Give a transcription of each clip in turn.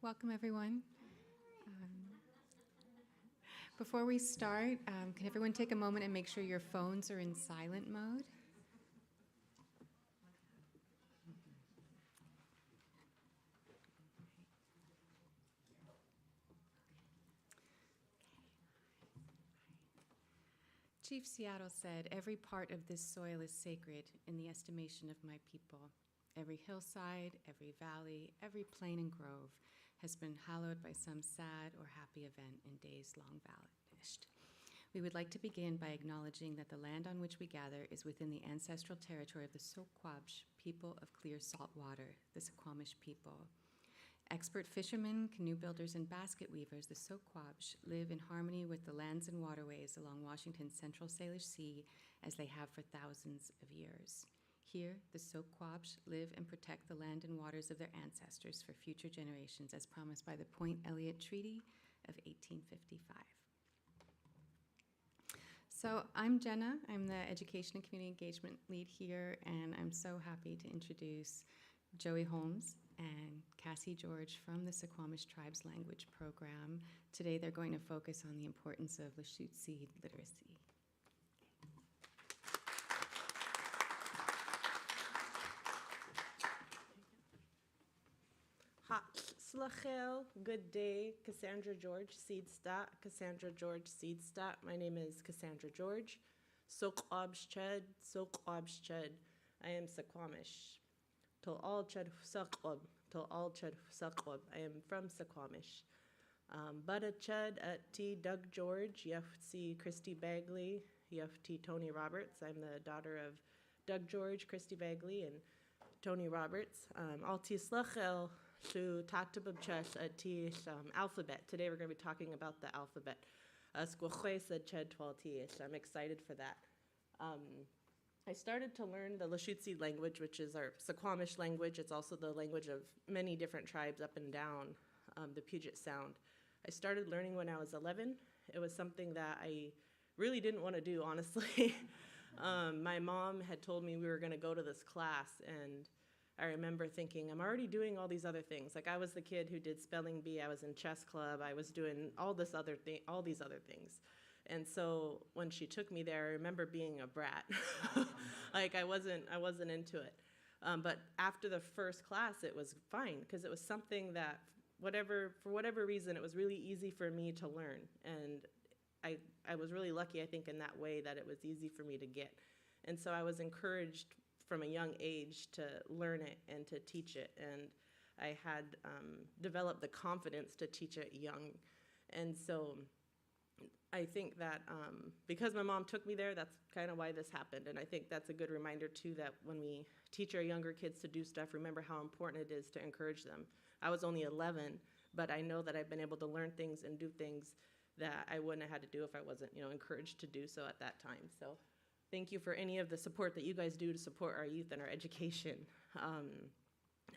Welcome, everyone. Before we start, can everyone take a moment and make sure your phones are in silent mode? Chief Seattle said, "Every part of this soil is sacred in the estimation of my people. Every hillside, every valley, every plain and grove has been hallowed by some sad or happy event in days long vanished." We would like to begin by acknowledging that the land on which we gather is within the ancestral territory of the Suquamish people of clear salt water, the Suquamish people. Expert fishermen, canoe builders, and basket weavers, the Suquamish, live in harmony with the lands and waterways along Washington's Central Salish Sea as they have for thousands of years. Here, the Suquamish live and protect the land and waters of their ancestors for future generations, as promised by the Point Elliott Treaty of 1855. So I'm Jenna. I'm the Education and Community Engagement Lead here, and I'm so happy to introduce Joey Holmes and Cassie George from the Suquamish Tribes Language Program. Today they're going to focus on the importance of Lushootseed literacy. Slachel, good day, Cassandra George, Seedstat, Cassandra George, Seedstat. My name is Cassandra George. Suquamish. I am Suquamish. Till all ched Suqab. I am from Suquamish. Bada ched at T. Doug George, Yefti Christy Bagley, Yefti Tony Roberts. I'm the daughter of Doug George, Christy Bagley, and Tony Roberts. Alti Slachel. Alphabet. Today we're going to be talking about the alphabet. I'm excited for that. I started to learn the Lushootseed language, which is our Suquamish language. It's also the language of many different tribes up and down the Puget Sound. I started learning when I was 11. It was something that I really didn't want to do, honestly. My mom had told me we were going to go to this class, and I remember thinking, I'm already doing all these other things. Like, I was the kid who did spelling bee, I was in chess club, I was doing all these other things. And so when she took me there, I remember being a brat. Like, I wasn't into it. But after the first class, it was fine, because it was something that, for whatever reason, it was really easy for me to learn. And I was really lucky, I think, in that way, that it was easy for me to get. And so I was encouraged from a young age to learn it and to teach it. And I had developed the confidence to teach it young. And so I think that because my mom took me there, that's kind of why this happened. And I think that's a good reminder, too, that when we teach our younger kids to do stuff, remember how important it is to encourage them. I was only 11, but I know that I've been able to learn things and do things that I wouldn't have had to do if I wasn't, encouraged to do so at that time. So thank you for any of the support that you guys do to support our youth and our education.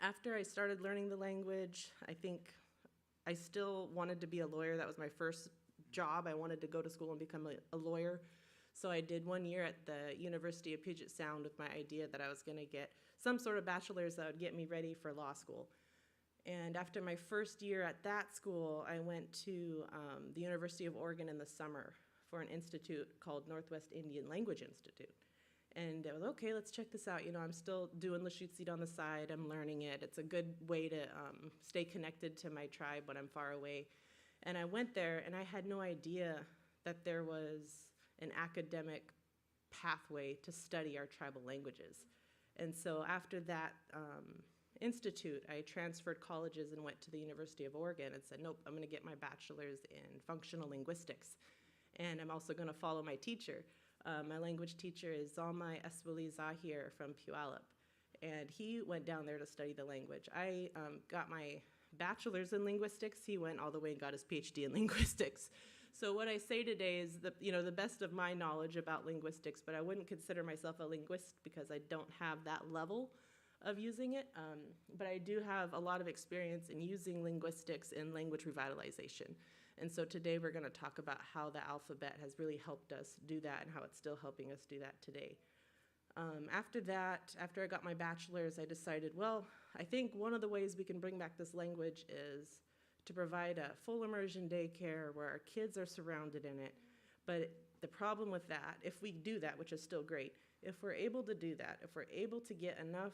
After I started learning the language, I think I still wanted to be a lawyer. That was my first job. I wanted to go to school and become a lawyer. So I did 1 year at the University of Puget Sound with my idea that I was going to get some sort of bachelor's that would get me ready for law school. And after my first year at that school, I went to the University of Oregon in the summer for an institute called Northwest Indian Language Institute. And I was, okay, let's check this out. I'm still doing Lushootseed on the side. I'm learning it. It's a good way to stay connected to my tribe when I'm far away. And I went there, and I had no idea that there was an academic pathway to study our tribal languages. And so after that institute, I transferred colleges and went to the University of Oregon and said, nope, I'm going to get my bachelor's in functional linguistics. And I'm also going to follow my teacher. My language teacher is Zalmai Eswali Zahir from Puyallup. And he went down there to study the language. I got my bachelor's in linguistics. He went all the way and got his PhD in linguistics. So what I say today is the best of my knowledge about linguistics, but I wouldn't consider myself a linguist because I don't have that level of using it. But I do have a lot of experience in using linguistics in language revitalization. And so today we're going to talk about how the alphabet has really helped us do that and how it's still helping us do that today. After I got my bachelor's, I decided, well, I think one of the ways we can bring back this language is to provide a full immersion daycare where our kids are surrounded in it. But the problem with that, if we do that, which is still great, if we're able to do that, if we're able to get enough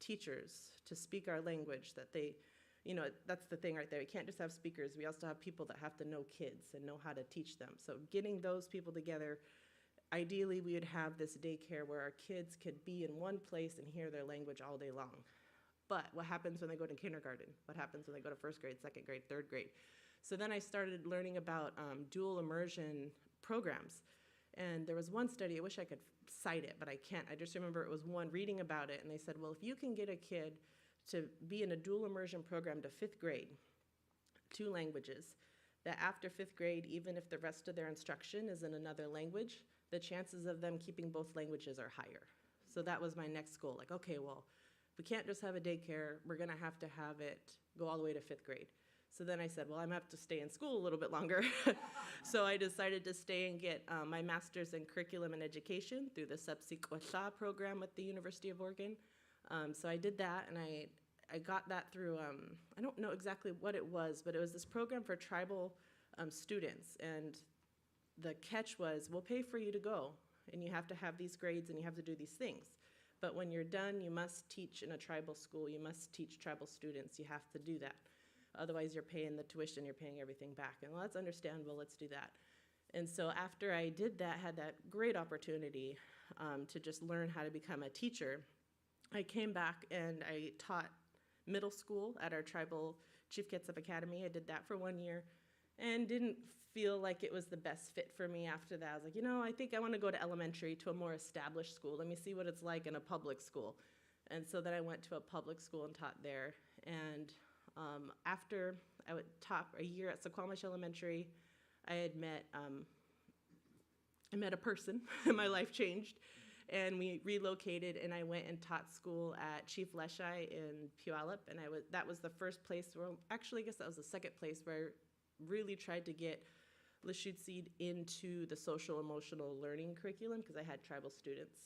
teachers to speak our language that they, that's the thing right there. We can't just have speakers. We also have people that have to know kids and know how to teach them. So getting those people together, ideally we would have this daycare where our kids could be in one place and hear their language all day long. But what happens when they go to kindergarten? What happens when they go to first grade, second grade, third grade? So then I started learning about dual immersion programs. And there was one study, I wish I could cite it, but I can't. I just remember it was one reading about it, and they said, well, if you can get a kid to be in a dual immersion program to 5th grade, 2 languages, that after 5th grade, even if the rest of their instruction is in another language, the chances of them keeping both languages are higher. So that was my next goal. Like, okay, well, we can't just have a daycare. We're going to have it go all the way to 5th grade. So then I said, well, I'm going to have to stay in school a little bit longer. So I decided to stay and get my master's in curriculum and education through the Suquamish program at the University of Oregon. So I did that, and I got that through, I don't know exactly what it was, but it was this program for tribal students. And the catch was, we'll pay for you to go, and you have to have these grades, and you have to do these things. But when you're done, you must teach in a tribal school. You must teach tribal students. You have to do that. Otherwise, you're paying the tuition, you're paying everything back. And well, that's understandable, let's do that. And so after I did that, had that great opportunity to just learn how to become a teacher, I came back and I taught middle school at our tribal Chief Kitsap Academy. I did that for 1 year and didn't feel like it was the best fit for me after that. I was like, I think I want to go to elementary, to a more established school. Let me see what it's like in a public school. And so then I went to a public school and taught there. And after I would taught a year at Suquamish Elementary, I had met a person, and my life changed, and we relocated, and I went and taught school at Chief Leshai in Puyallup, and that was the first place where, actually, I guess that was the second place where I really tried to get Lushootseed into the social emotional learning curriculum, because I had tribal students.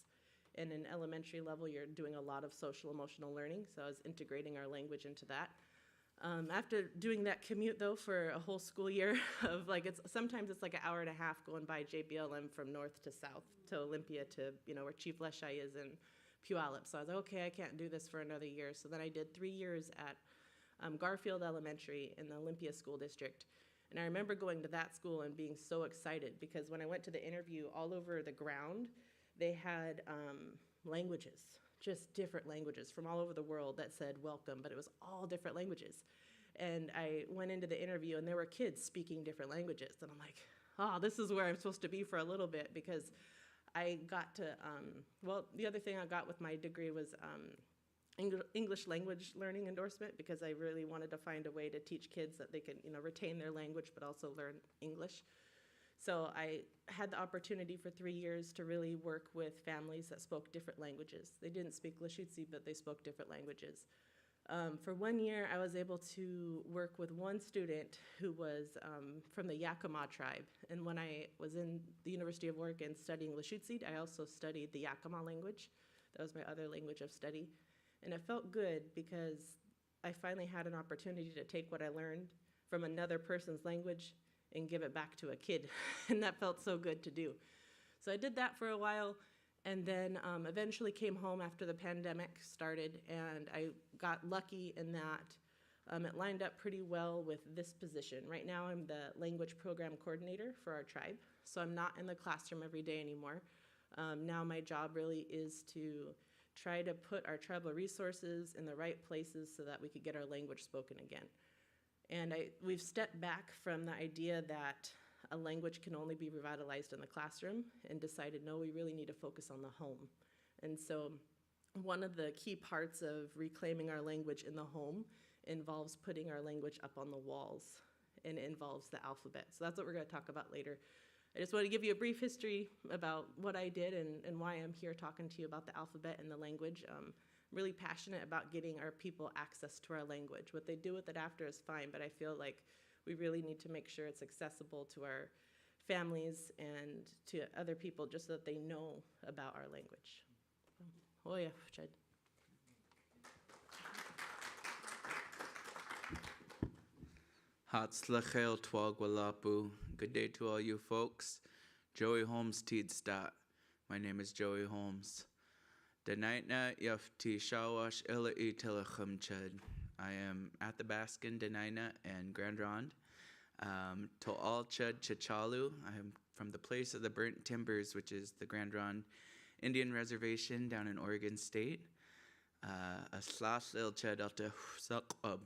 And in elementary level, you're doing a lot of social emotional learning, so I was integrating our language into that. After doing that commute, though, for a whole school year of sometimes it's like an hour and a half going by JBLM from north to south to Olympia to, where Chief Leshai is in Puyallup. So I was like, okay, I can't do this for another year. So then I did 3 years at Garfield Elementary in the Olympia School District. And I remember going to that school and being so excited because when I went to the interview, all over the ground, they had languages. Just different languages from all over the world that said welcome, but it was all different languages. And I went into the interview, and there were kids speaking different languages. And I'm like, this is where I'm supposed to be for a little bit, because I got to, the other thing I got with my degree was English language learning endorsement, because I really wanted to find a way to teach kids that they can, retain their language, but also learn English. So I had the opportunity for 3 years to really work with families that spoke different languages. They didn't speak Lushootseed, but they spoke different languages. For 1 year, I was able to work with one student who was from the Yakima tribe. And when I was in the University of Oregon studying Lushootseed, I also studied the Yakima language. That was my other language of study. And it felt good because I finally had an opportunity to take what I learned from another person's language and give it back to a kid. And that felt so good to do. So I did that for a while, and then eventually came home after the pandemic started, and I got lucky in that it lined up pretty well with this position. Right now I'm the language program coordinator for our tribe, so I'm not in the classroom every day anymore. Now my job really is to try to put our tribal resources in the right places so that we could get our language spoken again. And we've stepped back from the idea that a language can only be revitalized in the classroom and decided, no, we really need to focus on the home. And so one of the key parts of reclaiming our language in the home involves putting our language up on the walls, and it involves the alphabet. So that's what we're going to talk about later. I just want to give you a brief history about what I did and why I'm here talking to you about the alphabet and the language. Really passionate about getting our people access to our language. What they do with it after is fine, but I feel like we really need to make sure it's accessible to our families and to other people just so that they know about our language. Oh yeah, Chad. Hatzlachel Twagwalapu. Good day to all you folks. Joey Holmes Teedstat. My name is Joey Holmes. Denaitna Yafti Shawash Illa E Telechum Chud. I am at the Baskin, Denaina, and Grand Ronde. To all Chud Chichalu. I am from the place of the burnt timbers, which is the Grand Ronde Indian Reservation down in Oregon State. Aslaslil Chud Alta Suqab.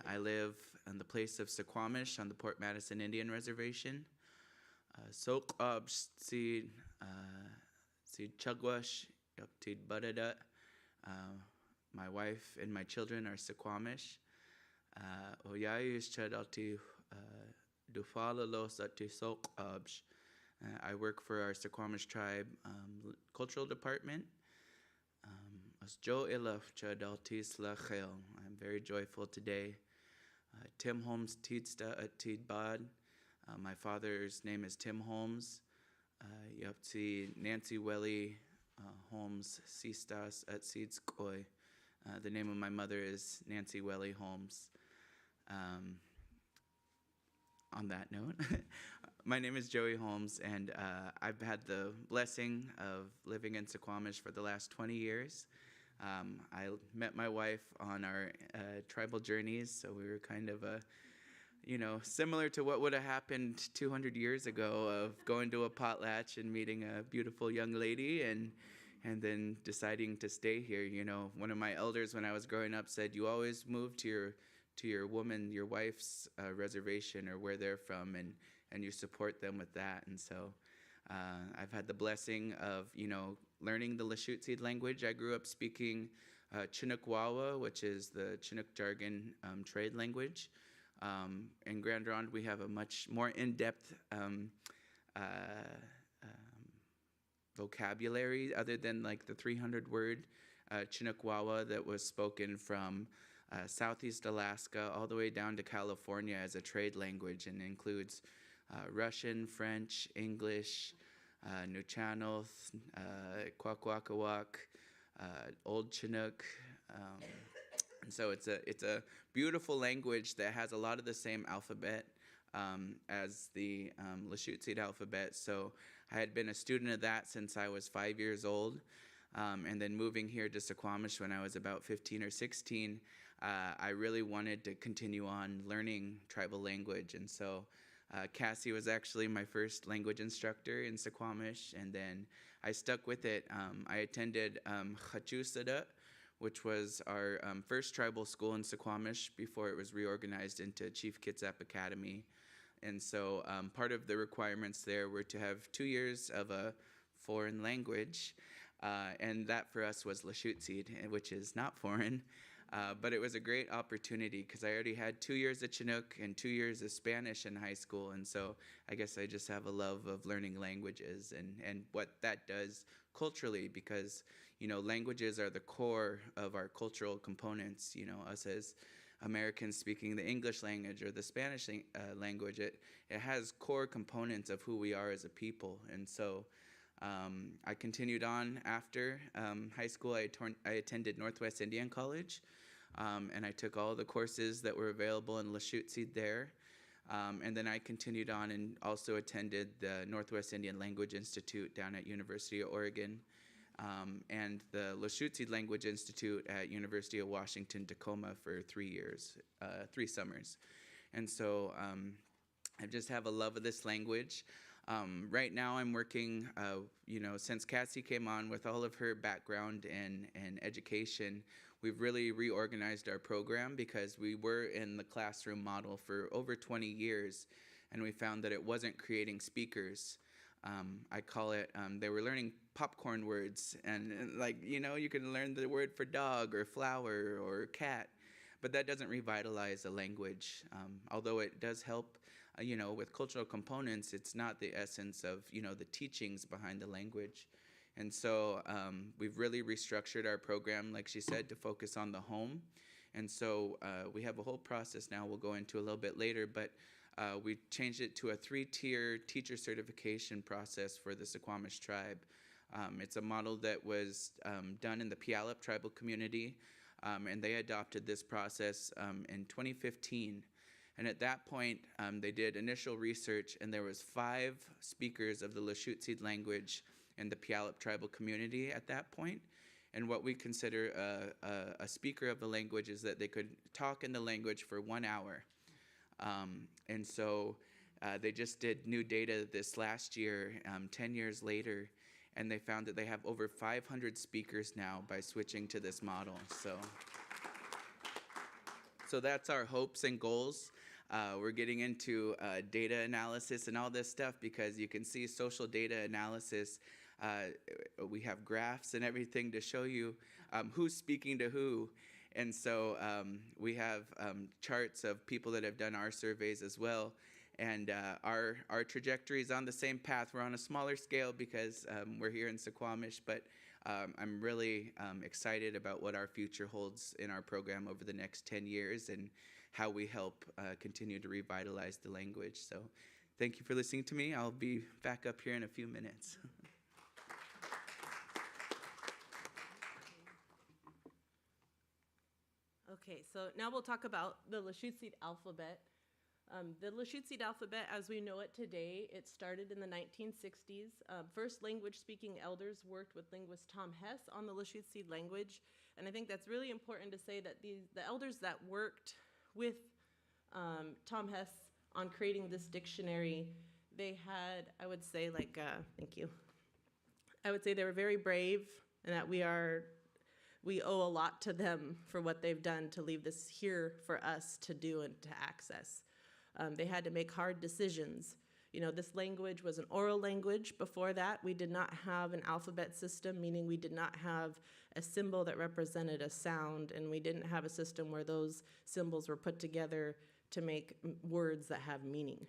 I live in the place of Suquamish on the Port Madison Indian Reservation. Suqab Seed Chugwash Yaptid Badada. My wife and my children are Suquamish. Oyayus Chadalti Dufala Los Ati Suqabsh. I work for our Suquamish tribe cultural department. Jo Ilaf Chadaltis Lachel. I'm very joyful today. Tim Holmes Teedsta at Teedbad. My father's name is Tim Holmes. Yapti Nancy Welly Holmes Sistas at Seedskoy. The name of my mother is Nancy Welly Holmes. On that note, my name is Joey Holmes, and I've had the blessing of living in Suquamish for the last 20 years. I met my wife on our tribal journeys, so we were kind of similar to what would have happened 200 years ago of going to a potlatch and meeting a beautiful young lady and then deciding to stay here. You know, one of my elders when I was growing up said, you always move to your wife's reservation or where they're from, and you support them with that. And so I've had the blessing of, learning the Lushootseed language. I grew up speaking Chinookwawa, which is the Chinook jargon trade language. In Grand Ronde, we have a much more in-depth vocabulary other than like the 300-word Chinookwawa that was spoken from Southeast Alaska all the way down to California as a trade language, and includes Russian, French, English, Nuchanoth, Kwakwakawak, Old Chinook. And so it's a beautiful language that has a lot of the same alphabet as the Lushootseed alphabet. So I had been a student of that since I was 5 years old. And then moving here to Suquamish when I was about 15 or 16, I really wanted to continue on learning tribal language. And so Cassie was actually my first language instructor in Suquamish, and then I stuck with it. I attended Lushootseed, which was our first tribal school in Suquamish before it was reorganized into Chief Kitsap Academy. And so part of the requirements there were to have 2 years of a foreign language, and that for us was Lushootseed, which is not foreign. But it was a great opportunity because I already had 2 years of Chinook and 2 years of Spanish in high school. And so I guess I just have a love of learning languages and what that does culturally, because, languages are the core of our cultural components. Us as Americans speaking the English language or the Spanish language, it has core components of who we are as a people. And so I continued on after high school. I attended Northwest Indian College, and I took all the courses that were available in Lushootseed there. And then I continued on and also attended the Northwest Indian Language Institute down at University of Oregon, and the Lushootseed Language Institute at University of Washington, Tacoma for 3 years, 3 summers. And so I just have a love of this language. Right now I'm working, since Cassie came on with all of her background and education, we've really reorganized our program because we were in the classroom model for over 20 years, and we found that it wasn't creating speakers. I call it, they were learning popcorn words, and you can learn the word for dog or flower or cat, but that doesn't revitalize a language. Although it does help with cultural components, it's not the essence of, the teachings behind the language. And so we've really restructured our program, like she said, to focus on the home. And so we have a whole process now we'll go into a little bit later, but we changed it to a 3-tier teacher certification process for the Suquamish tribe. It's a model that was done in the Puyallup tribal community, and they adopted this process in 2015. And at that point, they did initial research, and there was 5 speakers of the Lushootseed language in the Puyallup tribal community at that point. And what we consider a speaker of the language is that they could talk in the language for 1 hour. And so they just did new data this last year, 10 years later, and they found that they have over 500 speakers now by switching to this model. So that's our hopes and goals. We're getting into data analysis and all this stuff because you can see social data analysis. We have graphs and everything to show you who's speaking to who. And so we have charts of people that have done our surveys as well. And our trajectory is on the same path. We're on a smaller scale because we're here in Suquamish, but I'm really excited about what our future holds in our program over the next 10 years and how we help continue to revitalize the language. So thank you for listening to me. I'll be back up here in a few minutes. Okay, so now we'll talk about the Lushootseed alphabet. The Lushootseed alphabet, as we know it today, it started in the 1960s. First language-speaking elders worked with linguist Tom Hess on the Lushootseed language, and I think that's really important to say that the elders that worked with Tom Hess on creating this dictionary, they had, I would say, thank you. I would say they were very brave, and that we owe a lot to them for what they've done to leave this here for us to do and to access. They had to make hard decisions. You know, this language was an oral language. Before that, we did not have an alphabet system, meaning we did not have a symbol that represented a sound, and we didn't have a system where those symbols were put together to make words that have meaning.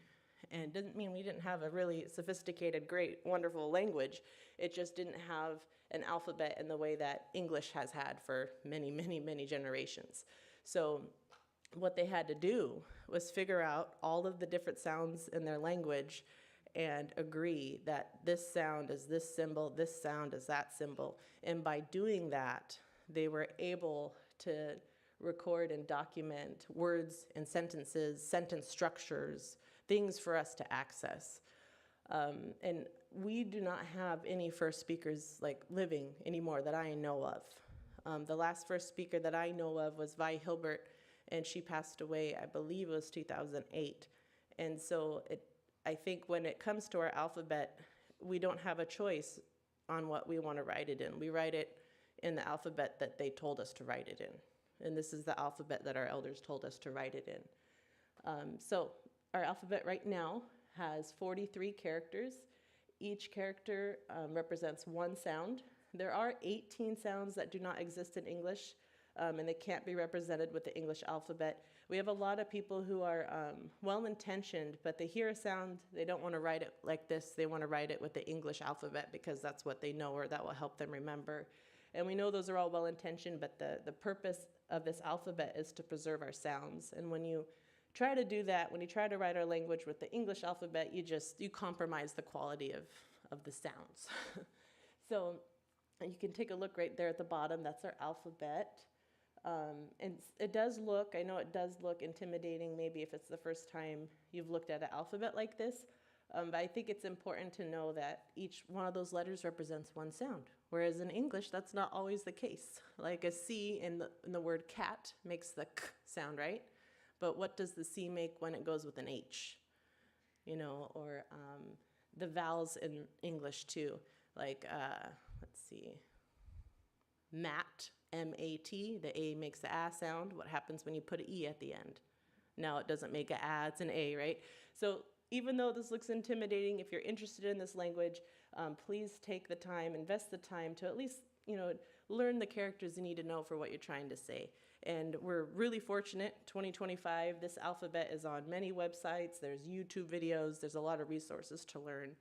And it doesn't mean we didn't have a really sophisticated, great, wonderful language. It just didn't have an alphabet in the way that English has had for many, many, many generations. So what they had to do was figure out all of the different sounds in their language and agree that this sound is this symbol, this sound is that symbol. And by doing that, they were able to record and document words and sentences, sentence structures, things for us to access. And we do not have any first speakers living anymore that I know of. The last first speaker that I know of was Vi Hilbert, and she passed away, I believe it was 2008. And so I think when it comes to our alphabet, we don't have a choice on what we want to write it in. We write it in the alphabet that they told us to write it in. And this is the alphabet that our elders told us to write it in. So our alphabet right now has 43 characters. Each character represents one sound. There are 18 sounds that do not exist in English, and they can't be represented with the English alphabet. We have a lot of people who are well-intentioned, but they hear a sound, they don't want to write it like this. They want to write it with the English alphabet because that's what they know or that will help them remember. And we know those are all well-intentioned, but the purpose of this alphabet is to preserve our sounds. And when you try to do that, when you try to write our language with the English alphabet, you compromise the quality of the sounds. So you can take a look right there at the bottom. That's our alphabet. And it does look, I know it does look intimidating maybe if it's the first time you've looked at an alphabet like this, but I think it's important to know that each one of those letters represents one sound, whereas in English that's not always the case. Like a C in the word cat makes the k sound, right? But what does the C make when it goes with an H? You know, or the vowels in English too, like, let's see, mat. M-A-T, the A makes the A sound. What happens when you put an E at the end? Now it doesn't make an A, it's an A, right? So even though this looks intimidating, if you're interested in this language, please take the time, invest the time to at least, learn the characters you need to know for what you're trying to say. And we're really fortunate, 2025, this alphabet is on many websites, there's YouTube videos, there's a lot of resources to learn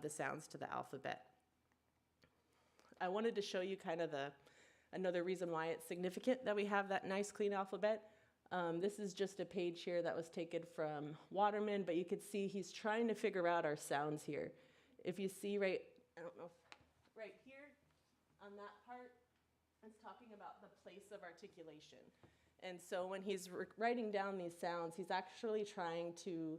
the sounds to the alphabet. I wanted to show you kind of another reason why it's significant that we have that nice clean alphabet. This is just a page here that was taken from Waterman, but you could see he's trying to figure out our sounds here. If you see right here on that part, it's talking about the place of articulation. And so when he's writing down these sounds, he's actually trying to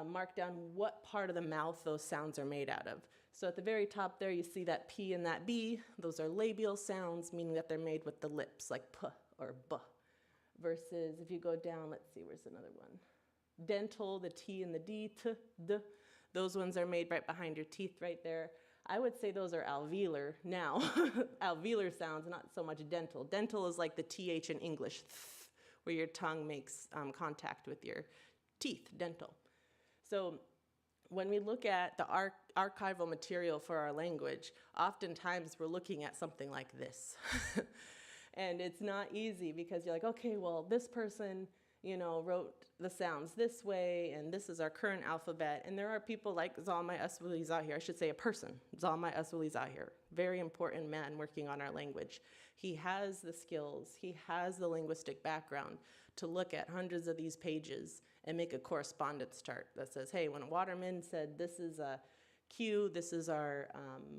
mark down what part of the mouth those sounds are made out of. So at the very top there, you see that P and that B. Those are labial sounds, meaning that they're made with the lips, like P or B. Versus if you go down, let's see, where's another one? Dental, the T and the D, T, D. Those ones are made right behind your teeth right there. I would say those are alveolar now. Alveolar sounds, not so much dental. Dental is like the TH in English, th, where your tongue makes contact with your teeth, dental. So when we look at the archival material for our language, oftentimes we're looking at something like this. And it's not easy because you're like, okay, well, this person, wrote the sounds this way, and this is our current alphabet. And there are people like Zalmay Aswali Zahir, I should say a person, Zalmay Aswali Zahir, very important man working on our language. He has the skills, he has the linguistic background to look at hundreds of these pages and make a correspondence chart that says, hey, when Waterman said this is a Q, this is our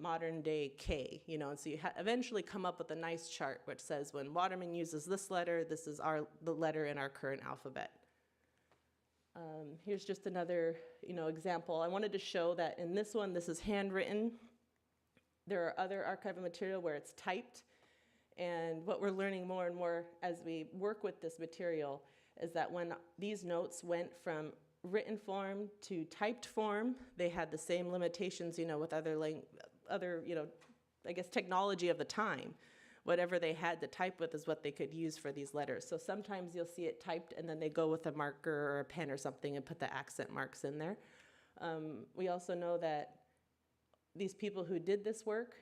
modern day K, and so you eventually come up with a nice chart which says when Waterman uses this letter, this is the letter in our current alphabet. Here's just another, example. I wanted to show that in this one, this is handwritten. There are other archival material where it's typed, and what we're learning more and more as we work with this material is that when these notes went from written form to typed form, they had the same limitations, with other technology of the time. Whatever they had to type with is what they could use for these letters. So sometimes you'll see it typed and then they go with a marker or a pen or something and put the accent marks in there. We also know that these people who did this work,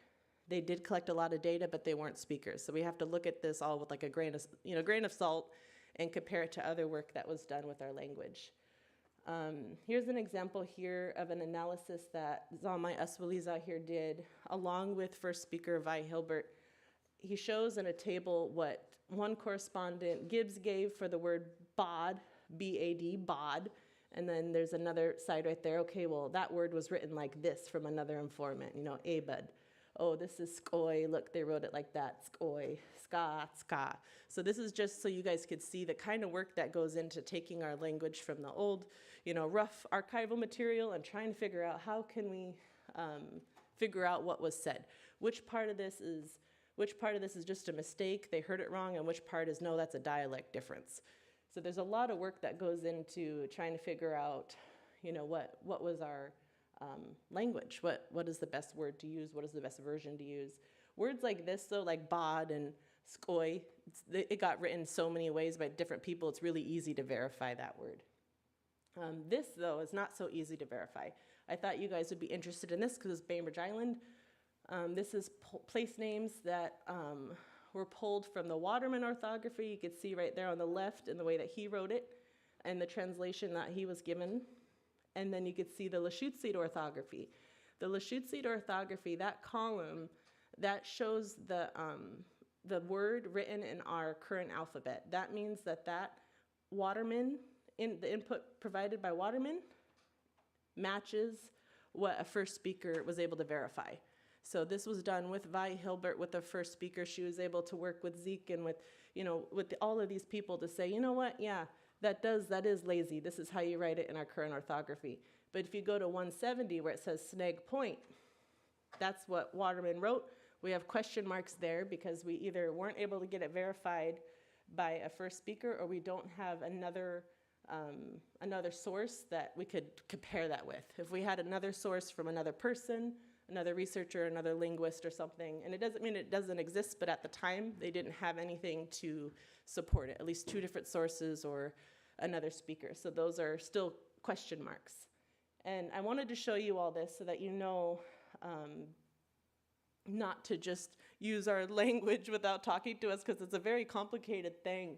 they did collect a lot of data, but they weren't speakers. So we have to look at this all with like a grain of salt and compare it to other work that was done with our language. Here's an example here of an analysis that Zalmay Aswali Zahir did along with first speaker Vi Hilbert. He shows in a table what one correspondent, Gibbs, gave for the word bod, B-A-D, bod, and then there's another side right there. Okay, well, that word was written like this from another informant, abud. Oh, this is skoy. Look, they wrote it like that, skoy, ska, ska. So this is just so you guys could see the kind of work that goes into taking our language from the old, rough archival material and trying to figure out how can we figure out what was said. Which part of this is just a mistake, they heard it wrong, and which part is, no, that's a dialect difference. So there's a lot of work that goes into trying to figure out, what was our language, what is the best word to use, what is the best version to use. Words like this, though, like bod and skoy, it got written so many ways by different people, it's really easy to verify that word. This, though, is not so easy to verify. I thought you guys would be interested in this because it's Bainbridge Island. This is place names that were pulled from the Waterman orthography. You could see right there on the left in the way that he wrote it and the translation that he was given. And then you could see the Lushootseed orthography. The Lushootseed orthography, that column, that shows the word written in our current alphabet. That means that Waterman, the input provided by Waterman, matches what a first speaker was able to verify. So this was done with Vi Hilbert, with the first speaker. She was able to work with Zeke and with all of these people to say, you know what, yeah, that is lazy. This is how you write it in our current orthography. But if you go to 170 where it says snag point, that's what Waterman wrote. We have question marks there because we either weren't able to get it verified by a first speaker or we don't have another source that we could compare that with. If we had another source from another person, another researcher, another linguist or something, and it doesn't mean it doesn't exist, but at the time they didn't have anything to support it, at least two different sources or another speaker. So those are still question marks. And I wanted to show you all this so that you know not to just use our language without talking to us, because it's a very complicated thing.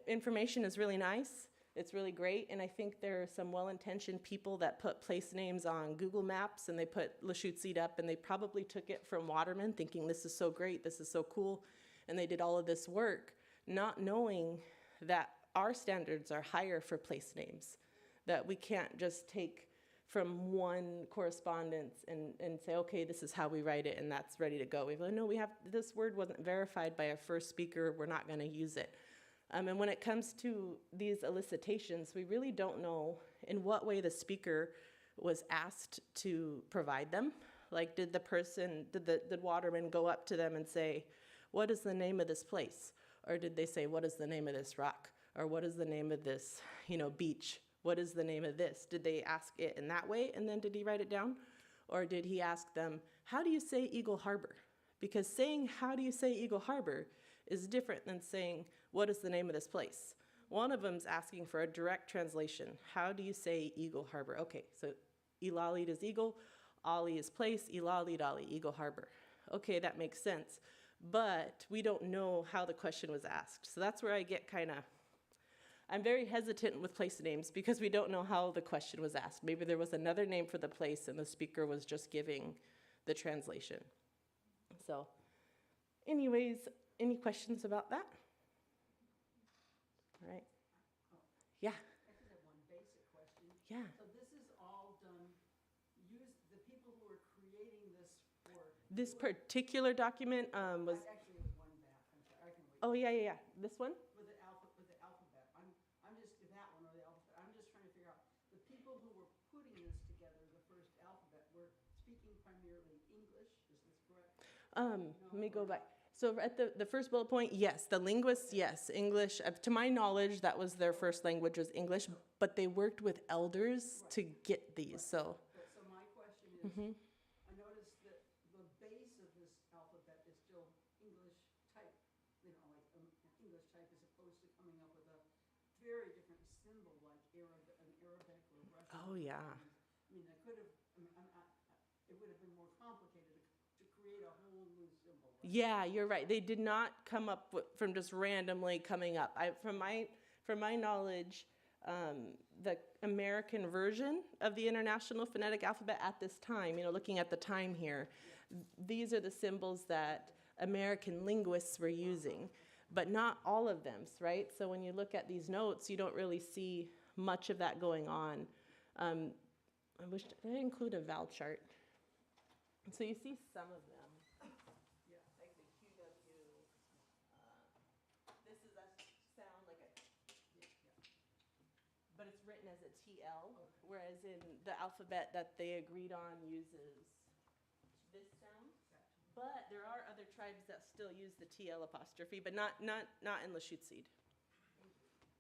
Information is really nice. It's really great, and I think there are some well-intentioned people that put place names on Google Maps, and they put Lushootseed up, and they probably took it from Waterman, thinking this is so great, this is so cool, and they did all of this work, not knowing that our standards are higher for place names, that we can't just take from one correspondence and say, okay, this is how we write it, and that's ready to go. We go, no, this word wasn't verified by a first speaker, we're not going to use it. And when it comes to these elicitations, we really don't know in what way the speaker was asked to provide them. Like, did the waterman go up to them and say, what is the name of this place? Or did they say, what is the name of this rock? Or what is the name of this, beach? What is the name of this? Did they ask it in that way, and then did he write it down? Or did he ask them, how do you say Eagle Harbor? Because saying, how do you say Eagle Harbor is different than saying, what is the name of this place? One of them's asking for a direct translation. How do you say Eagle Harbor? Okay, so Ilalit is eagle, Ali is place, Ilalit Ali, Eagle Harbor. Okay, that makes sense. But we don't know how the question was asked. So that's where I get I'm very hesitant with place names because we don't know how the question was asked. Maybe there was another name for the place and the speaker was just giving the translation. So anyways, any questions about that? All right. Yeah. I just have one basic question. Yeah. So this is all done, the people who are creating this for. This particular document was, Actually, it was one back, I'm sorry, I can wait. oh yeah. This one? With the alphabet, I'm just, that one or the alphabet, I'm just trying to figure out, the people who were putting this together, the first alphabet, were speaking primarily English, is this correct? Let me go back. So at the first bullet point, yes, the linguists, yes, English. To my knowledge, that was their first language was English, but they worked with elders to get these. So. So my question is, I noticed that the base of this alphabet is still English type, English type as opposed to coming up with a very different symbol like an Arabic or Russian. Oh yeah. I mean, I could have, it would have been more complicated to create a whole new symbol. Right? Yeah, you're right. They did not come up from just randomly coming up. From my knowledge, the American version of the International Phonetic Alphabet at this time, looking at the time here, these are the symbols that American linguists were using, but not all of them, right? So when you look at these notes, you don't really see much of that going on. I wish, did I include a vowel chart? So you see some of them. Yeah. Like the QW. This is a sound like a, but it's written as a TL, whereas in the alphabet that they agreed on uses this sound. But there are other tribes that still use the TL apostrophe, but not in Lushootseed.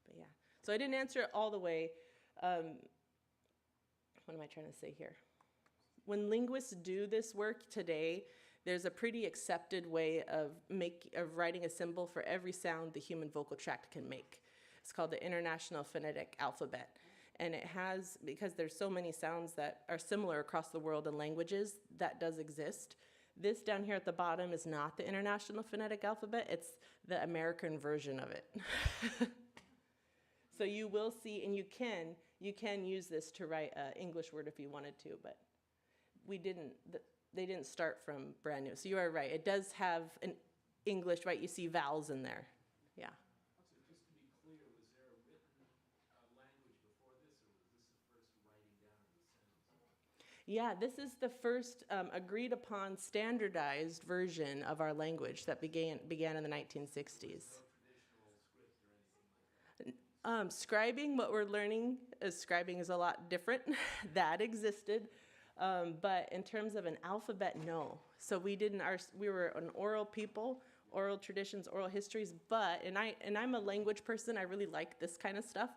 But yeah, so I didn't answer it all the way. What am I trying to say here? When linguists do this work today, there's a pretty accepted way of writing a symbol for every sound the human vocal tract can make. It's called the International Phonetic Alphabet. And it has, because there's so many sounds that are similar across the world in languages, that does exist. This down here at the bottom is not the International Phonetic Alphabet, it's the American version of it. So you will see, and you can use this to write an English word if you wanted to, but they didn't start from brand new. So you are right, it does have an English, right? You see vowels in there, yeah. So just to be clear, was there a written language before this, or was this the first writing down of the sounds? Yeah, this is the first agreed upon standardized version of our language that began in the 1960s. No traditional script or anything like that? Scribing, what we're learning is scribing is a lot different. That existed. But in terms of an alphabet, no. So we were an oral people, oral traditions, oral histories, and I'm a language person. I really like this kind of stuff.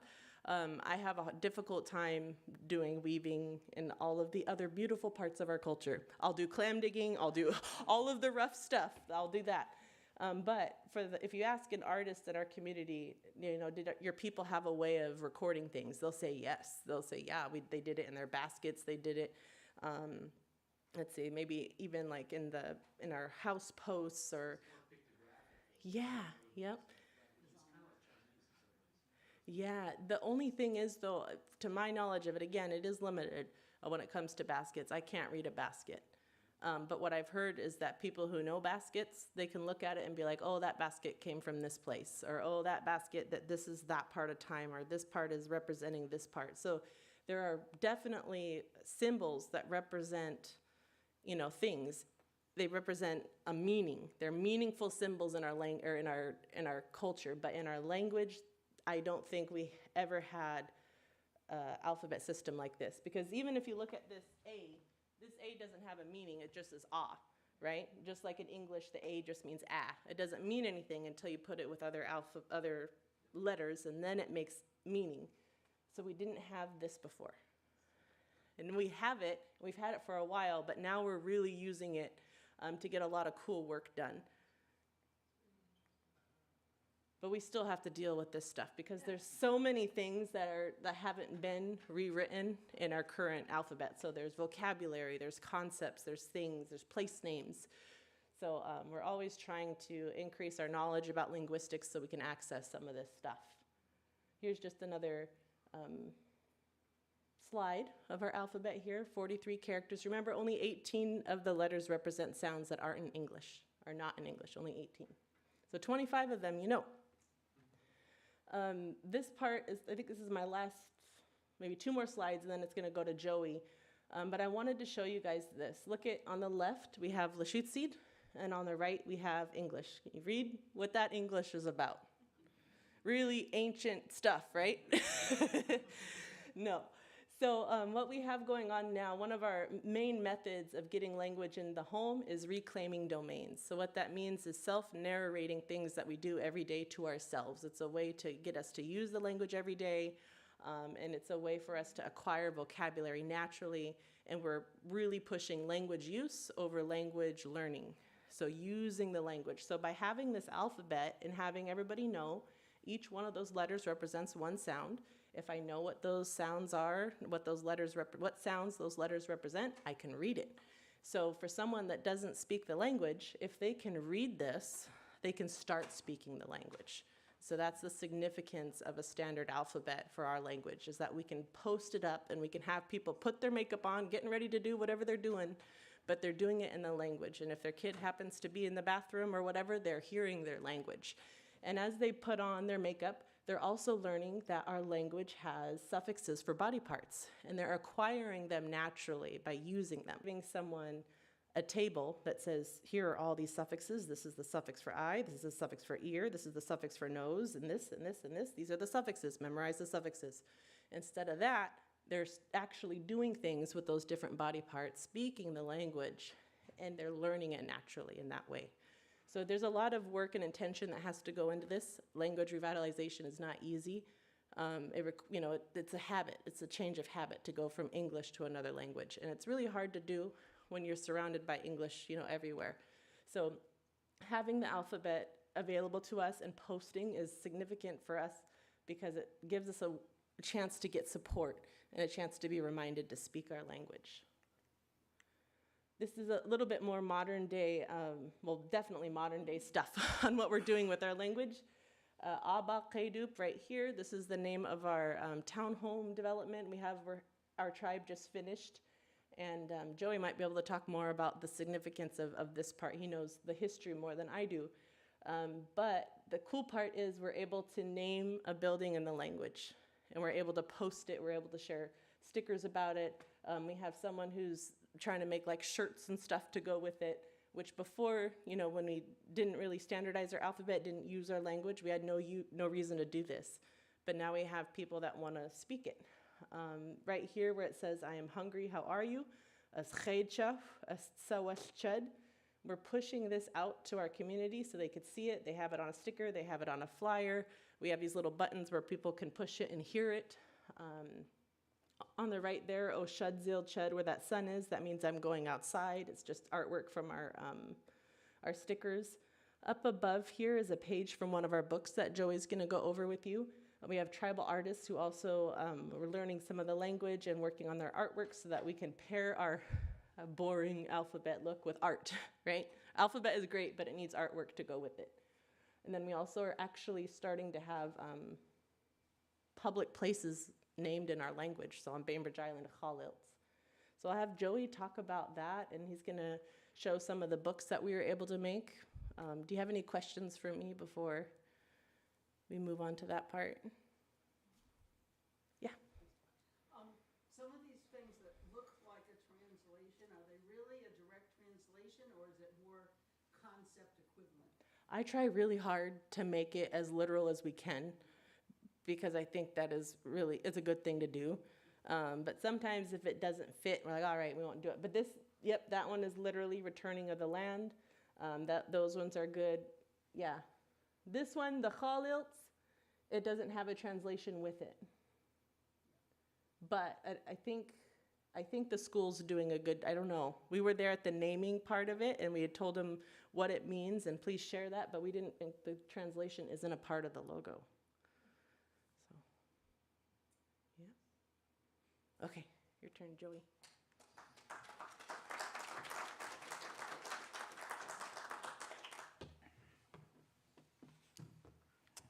I have a difficult time doing weaving and all of the other beautiful parts of our culture. I'll do clam digging, I'll do all of the rough stuff, I'll do that. But if you ask an artist in our community, did your people have a way of recording things? They'll say yes. They'll say, yeah, they did it in their baskets, they did it. Let's see, maybe even like in our house posts or, yeah, yep. Yeah, the only thing is though, to my knowledge of it, again, it is limited when it comes to baskets. I can't read a basket. But what I've heard is that people who know baskets, they can look at it and be like, oh, that basket came from this place, or oh, that basket, this is that part of time, or this part is representing this part. So there are definitely symbols that represent, things. they represent a meaning. They're meaningful symbols in our in our culture, but in our language, I don't think we ever had an alphabet system like this. Because even if you look at this A doesn't have a meaning. It just is ah, right? Just like in English, the A just means ah. It doesn't mean anything until you put it with other letters, and then it makes meaning. So we didn't have this before. And we have it, we've had it for a while, but now we're really using it to get a lot of cool work done. But we still have to deal with this stuff because there's so many things that haven't been rewritten in our current alphabet. So there's vocabulary, there's concepts, there's things, there's place names. So we're always trying to increase our knowledge about linguistics so we can access some of this stuff. Here's just another slide of our alphabet here, 43 characters. Remember, only 18 of the letters represent sounds that aren't in English, are not in English, only 18. So 25 of them, you know. This part is, I think this is my last, maybe 2 more slides, and then it's gonna go to Joey. But I wanted to show you guys this. Look at, on the left, we have Lushootseed, and on the right, we have English. Can you read what that English is about? Really ancient stuff, right? No. So what we have going on now, one of our main methods of getting language in the home is reclaiming domains. So what that means is self-narrating things that we do every day to ourselves. It's a way to get us to use the language every day, and it's a way for us to acquire vocabulary naturally, and we're really pushing language use over language learning. So using the language. So by having this alphabet and having everybody know each one of those letters represents one sound. If I know what those sounds are, what sounds those letters represent, I can read it. So for someone that doesn't speak the language, if they can read this, they can start speaking the language. So that's the significance of a standard alphabet for our language, is that we can post it up and we can have people put their makeup on, getting ready to do whatever they're doing, but they're doing it in the language. And if their kid happens to be in the bathroom or whatever, they're hearing their language. And as they put on their makeup, they're also learning that our language has suffixes for body parts, and they're acquiring them naturally by using them. Giving someone a table that says, here are all these suffixes. This is the suffix for eye, this is the suffix for ear, this is the suffix for nose, and this, and this, and this. These are the suffixes. Memorize the suffixes. Instead of that, they're actually doing things with those different body parts, speaking the language, and they're learning it naturally in that way. So there's a lot of work and intention that has to go into this. Language revitalization is not easy. It's a habit. It's a change of habit to go from English to another language. And it's really hard to do when you're surrounded by English, everywhere. So having the alphabet available to us and posting is significant for us because it gives us a chance to get support and a chance to be reminded to speak our language. This is a little bit more modern day, definitely modern day stuff on what we're doing with our language. Aba Qaydup right here, this is the name of our townhome development. Our tribe just finished, and Joey might be able to talk more about the significance of this part. He knows the history more than I do. But the cool part is we're able to name a building in the language, and we're able to post it, we're able to share stickers about it. We have someone who's trying to make like shirts and stuff to go with it, which before, when we didn't really standardize our alphabet, didn't use our language, we had no reason to do this. But now we have people that want to speak it. Right here where it says, I am hungry, how are you? We're pushing this out to our community so they could see it. They have it on a sticker, they have it on a flyer. We have these little buttons where people can push it and hear it. On the right there, O Shud Zil Chud, where that sun is, that means I'm going outside. It's just artwork from our stickers. Up above here is a page from one of our books that Joey's gonna go over with you. We have tribal artists who also were learning some of the language and working on their artwork so that we can pair our boring alphabet look with art, right? Alphabet is great, but it needs artwork to go with it. And then we also are actually starting to have public places named in our language, so on Bainbridge Island, Khalil's. So I'll have Joey talk about that, and he's gonna show some of the books that we were able to make. Do you have any questions for me before we move on to that part? Yeah. Some of these things that look like a translation, are they really a direct translation? translation, or is it more concept equivalent? I try really hard to make it as literal as we can because I think that is really, it's a good thing to do. But sometimes if it doesn't fit, we're like, all right, we won't do it. But this, yep, that one is literally returning of the land. Those ones are good. Yeah. This one, the Khalilts, it doesn't have a translation with it. But I think the school's doing a good, I don't know. We were there at the naming part of it, and we had told them what it means, and please share that, but we didn't think the translation isn't a part of the logo. So, yeah. Okay, your turn, Joey.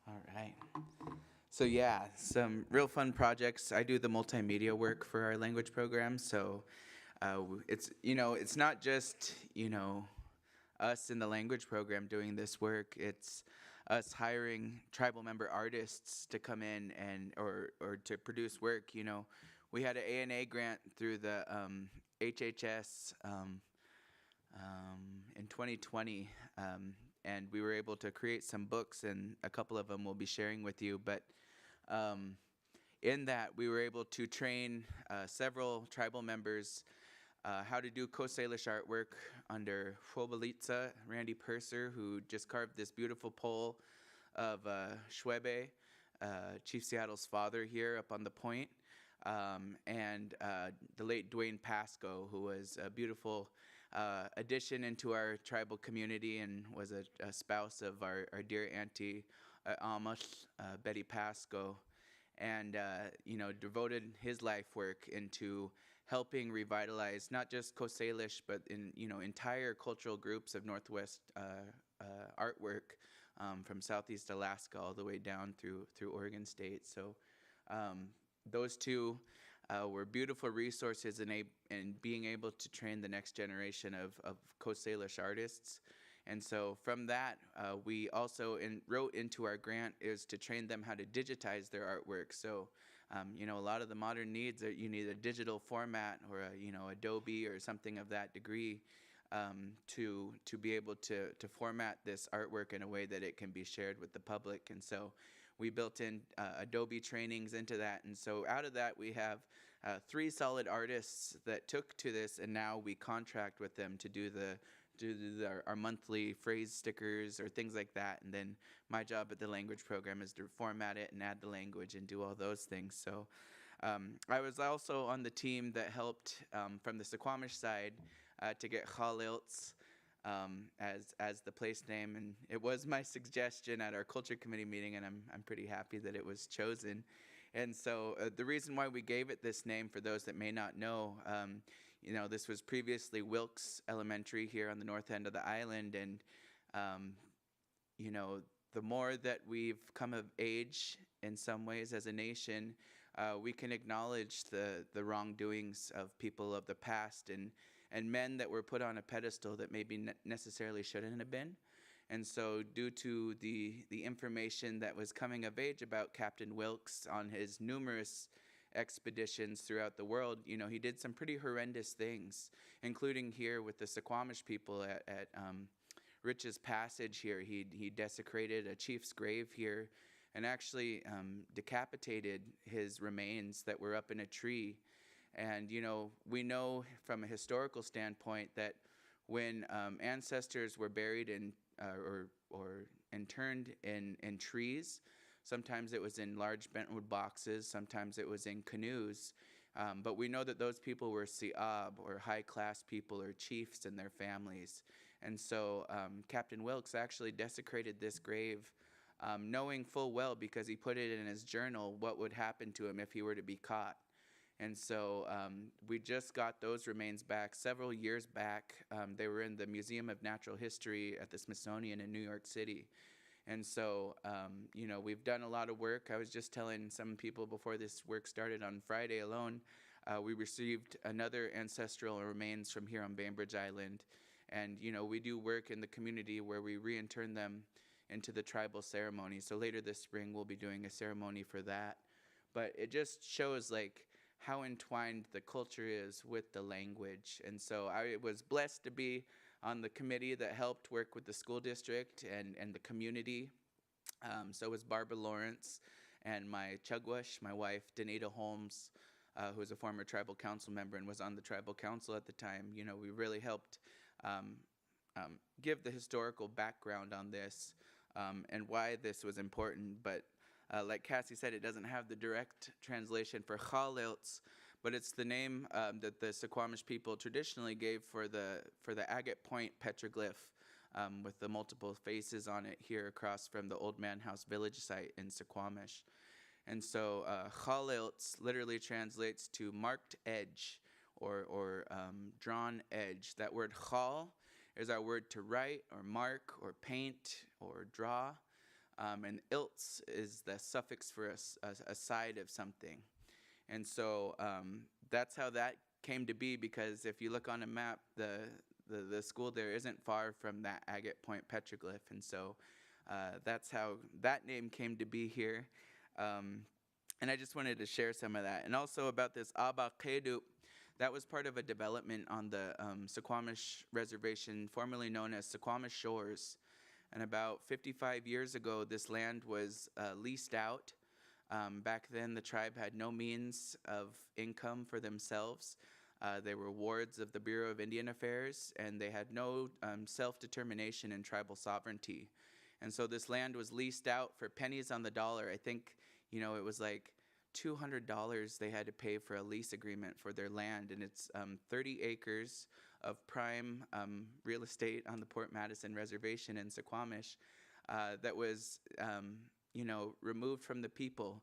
All right. So yeah, some real fun projects. I do the multimedia work for our language program, so it's it's not just us in the language program doing this work. It's us hiring tribal member artists to come in and or to produce work. We had an A&A grant through the HHS in 2020. And we were able to create some books, and a couple of them we'll be sharing with you. But in that, we were able to train several tribal members how to do Coast Salish artwork under Fobalitza, Randy Purser, who just carved this beautiful pole of Shwebe, Chief Seattle's father here up on the point, and the late Dwayne Pasco, who was a beautiful addition into our tribal community and was a spouse of our dear auntie Amish, Betty Pasco, and devoted his life work into helping revitalize not just Coast Salish, but in entire cultural groups of Northwest artwork from Southeast Alaska all the way down through Oregon State. So those two were beautiful resources in being able to train the next generation of Coast Salish artists. And so from that, we also wrote into our grant is to train them how to digitize their artwork. So, a lot of the modern needs are you need a digital format or Adobe or something of that degree to be able to format this artwork in a way that it can be shared with the public. And so we built in Adobe trainings into that. And so out of that, we have 3 solid artists that took to this, and now we contract with them to do our monthly phrase stickers or things like that. And then my job at the language program is to format it and add the language and do all those things. So I was also on the team that helped from the Suquamish side to get Khalilts as the place name, and it was my suggestion at our culture committee meeting, and I'm pretty happy that it was chosen. And so the reason why we gave it this name, for those that may not know, this was previously Wilkes Elementary here on the north end of the island, and the more that we've come of age in some ways as a nation, we can acknowledge the wrongdoings of people of the past and men that were put on a pedestal that maybe necessarily shouldn't have been. And so due to the information that was coming of age about Captain Wilkes on his numerous expeditions throughout the world, he did some pretty horrendous things, including here with the Suquamish people at Rich's Passage here. He desecrated a chief's grave here and actually decapitated his remains that were up in a tree. And, we know from a historical standpoint that when ancestors were buried in or interned in trees, sometimes it was in large bentwood boxes, sometimes it was in canoes, but we know that those people were si'ab, or high-class people, or chiefs and their families. And so Captain Wilkes actually desecrated this grave, knowing full well, because he put it in his journal, what would happen to him if he were to be caught. And so we just got those remains back several years back. They were in the Museum of Natural History at the Smithsonian in New York City. And so, we've done a lot of work. I was just telling some people before this work started on Friday alone, we received another ancestral remains from here on Bainbridge Island. And, we do work in the community where we reintern them into the tribal ceremony. So later this spring, we'll be doing a ceremony for that. But it just shows, how entwined the culture is with the language. And so I was blessed to be on the committee that helped work with the school district and the community. So was Barbara Lawrence and my Chugwash, my wife, Danita Holmes, who was a former tribal council member and was on the tribal council at the time. You know, we really helped give the historical background on this and why this was important. But like Cassie said, it doesn't have the direct translation for Chalilts, but it's the name that the Suquamish people traditionally gave for the agate point petroglyph with the multiple faces on it here across from the Old Man House village site in Suquamish. And so Chalilts literally translates to marked edge or drawn edge. That word chal is our word to write or mark or paint or draw. And ilts is the suffix for a side of something. And so that's how that came to be, because if you look on a map, the school there isn't far from that agate point petroglyph. And so that's how that name came to be here. And I just wanted to share some of that. And also about this Aba Kedu, that was part of a development on the Suquamish Reservation, formerly known as Suquamish Shores. And about 55 years ago, this land was leased out. Back then, the tribe had no means of income for themselves. They were wards of the Bureau of Indian Affairs, and they had no self-determination and tribal sovereignty. And so this land was leased out for pennies on the dollar. I think, you know, it was like $200 they had to pay for a lease agreement for their land. And it's 30 acres of prime real estate on the Port Madison Reservation in Suquamish that was, you know, removed from the people.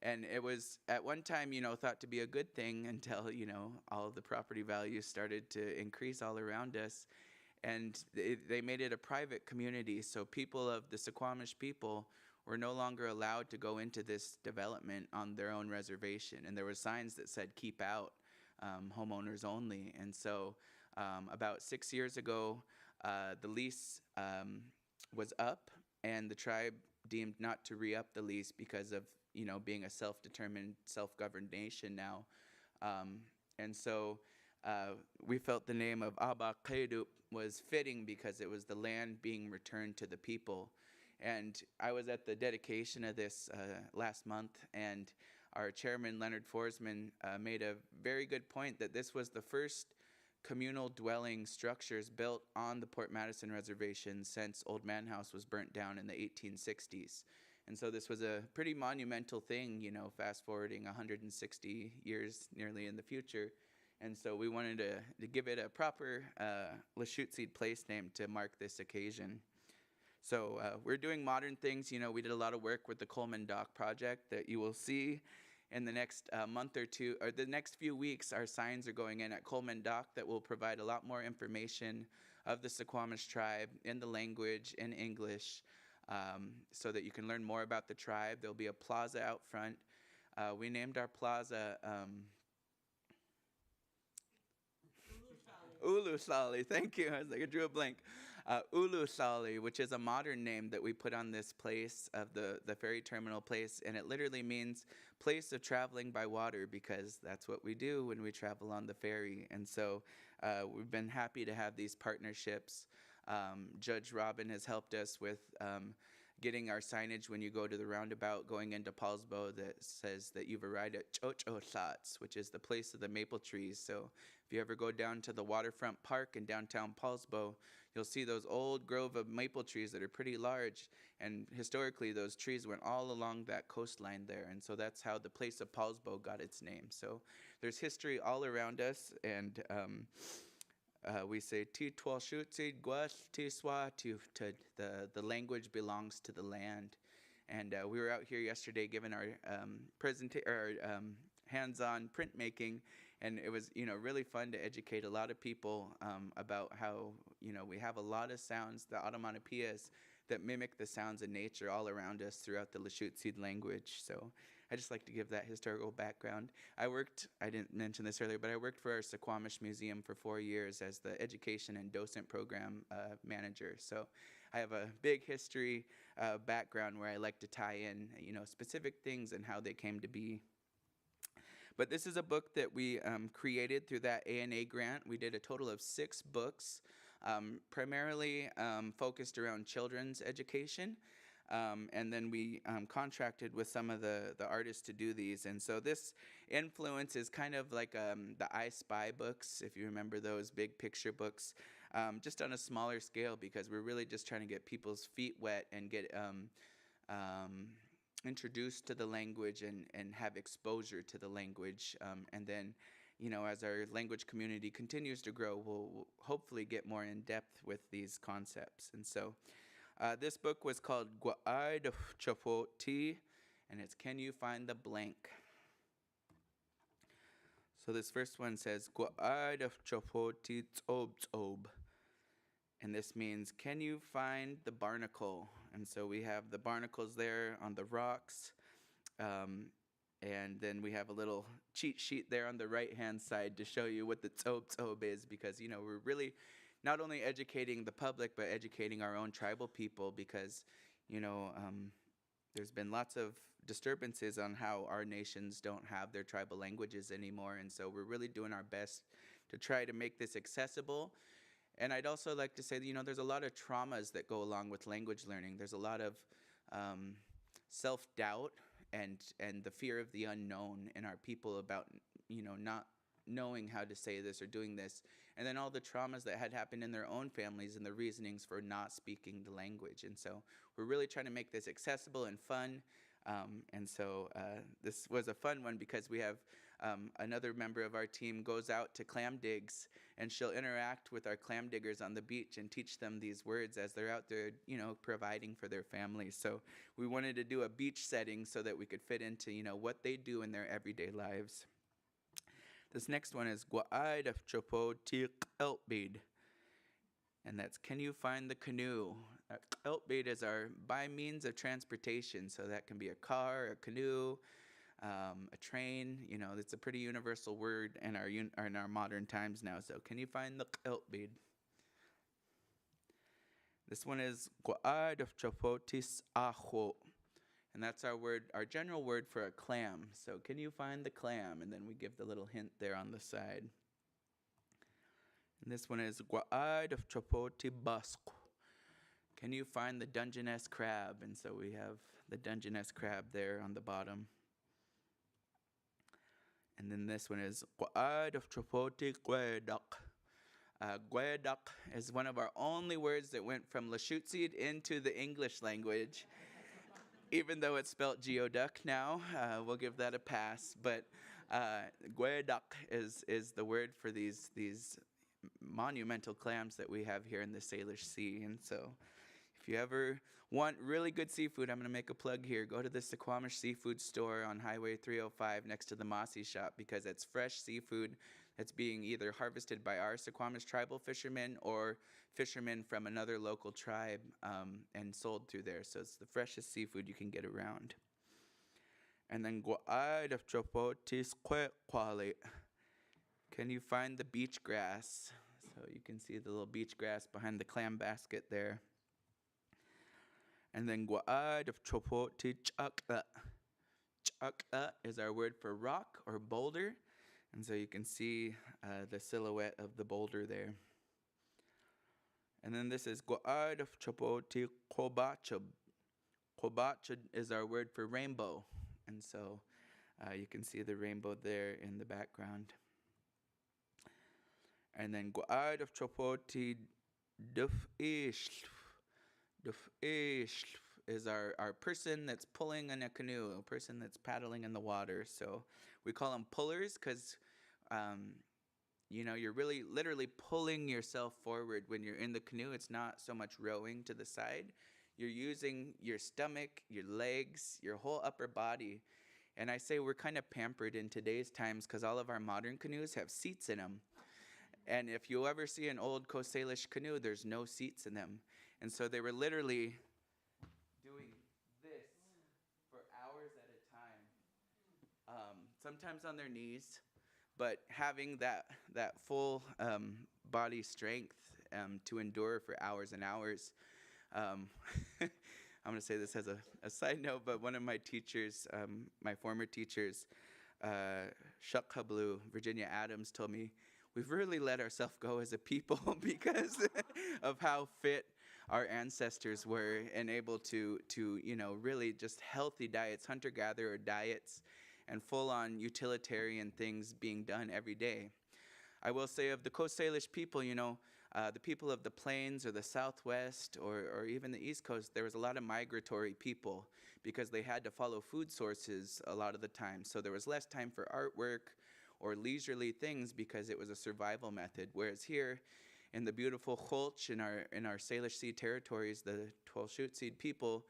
And it was at one time, you know, thought to be a good thing until, you know, all of the property values started to increase all around us. And they made it a private community. So people of the Suquamish people were no longer allowed to go into this development on their own reservation. And there were signs that said, keep out, homeowners only. And so about 6 years ago, the lease was up, and the tribe deemed not to re-up the lease because of, you know, being a self-determined, self-governed nation now. And so we felt the name of Aba Kedu was fitting because it was the land being returned to the people. And I was at the dedication of this last month, and our chairman, Leonard Forsman, made a very good point that this was the first communal dwelling structures built on the Port Madison Reservation since Old Man House was burnt down in the 1860s. And so this was a pretty monumental thing, you know, fast forwarding 160 years nearly in the future. And so we wanted to give it a proper Lushootseed place name to mark this occasion. So we're doing modern things. You know, we did a lot of work with the Coleman Dock project that you will see in the next month or two, or the next few weeks. Our signs are going in at Coleman Dock that will provide a lot more information of the Suquamish tribe in the language, in English, so that you can learn more about the tribe. There'll be a plaza out front. We named our plaza Ulu-Sali, thank you. I was like, I drew a blank. Ulu-Sali, which is a modern name that we put on this place of the ferry terminal place, and it literally means place of traveling by water, because that's what we do when we travel on the ferry. And so we've been happy to have these partnerships. Judge Robin has helped us with getting our signage when you go to the roundabout going into Paulsbo that says that you've arrived at Chochosats, which is the place of the maple trees. So if you ever go down to the waterfront park in downtown Paulsbo, you'll see those old grove of maple trees that are pretty large. And historically, those trees went all along that coastline there. And so that's how the place of Paulsbo got its name. So there's history all around us. And we say, Ti Lushootseed Gwas Ti Swa, the language belongs to the land. And we were out here yesterday giving our hands-on printmaking, and it was, you know, really fun to educate a lot of people about how, you know, we have a lot of sounds, the onomatopoeias, that mimic the sounds of nature all around us throughout the Lushootseed language. So I just like to give that historical background. I didn't mention this earlier, but I worked for our Suquamish Museum for 4 years as the education and docent program manager. So I have a big history background where I like to tie in, you know, specific things and how they came to be. But this is a book that we created through that ANA grant. We did a total of 6 books primarily focused around children's education. And then we contracted with some of the artists to do these. And so this influence is kind of like the I Spy books, if you remember those big picture books, just on a smaller scale, because we're really just trying to get people's feet wet and get introduced to the language and have exposure to the language. And then, as our language community continues to grow, we'll hopefully get more in depth with these concepts. And so this book was called Gua'ai de Chapoti, and it's Can You Find the Blank? So this first one says, Gua'ai de Chapoti Tsob Tsob. And this means, can you find the barnacle? And so we have the barnacles there on the rocks. And then we have a little cheat sheet there on the right-hand side to show you what the tsob tsob is, because, we're really not only educating the public, but educating our own tribal people, because, there's been lots of disturbances on how our nations don't have their tribal languages anymore. And so we're really doing our best to try to make this accessible. And I'd also like to say that, there's a lot of traumas that go along with language learning. There's a lot of self-doubt and the fear of the unknown in our people about, not knowing how to say this or doing this. And then all the traumas that had happened in their own families and the reasonings for not speaking the language. And so we're really trying to make this accessible and fun. And so this was a fun one, because we have another member of our team goes out to clam digs, and she'll interact with our clam diggers on the beach and teach them these words as they're out there, providing for their families. So we wanted to do a beach setting so that we could fit into, what they do in their everyday lives. This next one is Gua'ai de Chopo Tik Eltbeed. And that's, can you find the canoe? Eltbeed is our by means of transportation. So that can be a car, a canoe, a train. It's a pretty universal word in our modern times now. So can you find the Eltbeed? This one is Gua'ai de Chopotis Ajo. And that's our general word for a clam. So can you find the clam? And then we give the little hint there on the side. And this one is Gua'ai de Chapoti Basco. Can you find the Dungeness crab? And so we have the Dungeness crab there on the bottom. And then this one is Gua'ai de Chapoti Gueduck. Gueduck is one of our only words that went from Lushootseed into the English language. Even though it's spelled geoduck now, we'll give that a pass. But gueduck is the word for these monumental clams that we have here in the Salish Sea. And so if you ever want really good seafood, I'm going to make a plug here. Go to the Suquamish Seafood Store on Highway 305 next to the Mossy Shop, because it's fresh seafood that's being either harvested by our Suquamish tribal fishermen or fishermen from another local tribe and sold through there. So it's the freshest seafood you can get around. And then Gua'ai de Chopotis Quali. Can you find the beach grass? So you can see the little beach grass behind the clam basket there. And then Gua'ai de Chopoti Chak'a. Chak'a is our word for rock or boulder. And so you can see the silhouette of the boulder there. And then this is Gua'ai de Chopoti Kobachab. Kobachab is our word for rainbow. And so you can see the rainbow there in the background. And then Gua'ai de Chopoti Dufish. Dufish is our person that's pulling in a canoe, a person that's paddling in the water. So we call them pullers because, you're really literally pulling yourself forward when you're in the canoe. It's not so much rowing to the side. You're using your stomach, your legs, your whole upper body. And I say we're kind of pampered in today's times because all of our modern canoes have seats in them. And if you ever see an old Coast Salish canoe, there's no seats in them. And so they were literally doing this for hours at a time, sometimes on their knees, but having that full body strength to endure for hours and hours. I'm going to say this as a side note, but one of my teachers, my former teachers, Shukhablu, Virginia Adams, told me, we've really let ourselves go as a people because of how fit our ancestors were and able to really just healthy diets, hunter-gatherer diets, and full-on utilitarian things being done every day. I will say of the Coast Salish people, the people of the plains or the Southwest or even the East Coast, there was a lot of migratory people because they had to follow food sources a lot of the time. So there was less time for artwork or leisurely things because it was a survival method. Whereas here in the beautiful Holch in our Salish Sea territories, the Lushootseed people